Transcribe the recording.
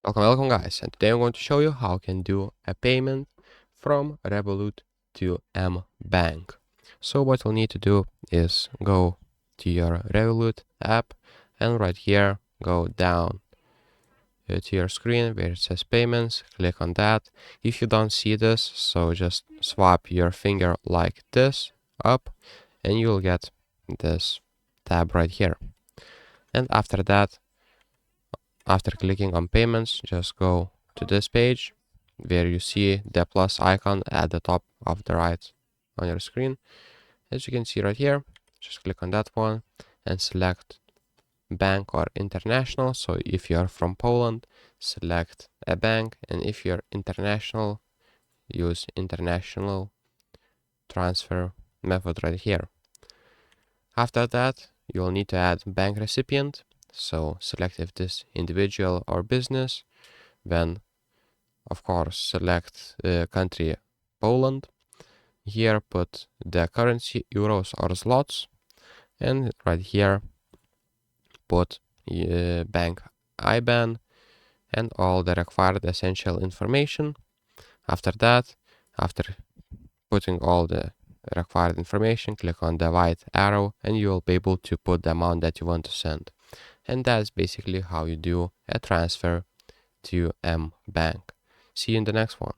Welcome guys, and today I'm going to show you how you can do a payment from Revolut to mBank. So what you'll need to do is go to your Revolut app and right here go down to your screen where it says payments, click on that. If you don't see this, so just swap your finger like this up and you'll get this tab right here. And after that, after clicking on payments, just go to this page where you see the plus icon at the top of the right on your screen. As you can see right here, just click on that one and select bank or international. So if you're from Poland, select a bank, and if you're international, use international transfer method right here. After that, you'll need to add bank recipient. So select if this individual or business, then of course select the country Poland. Here put the currency euros or zlotys, and right here put bank IBAN and all the required essential information. After that, after putting all the required information, click on the white arrow and you will be able to put the amount that you want to send. And that's basically how you do a transfer to mBank. See you in the next one.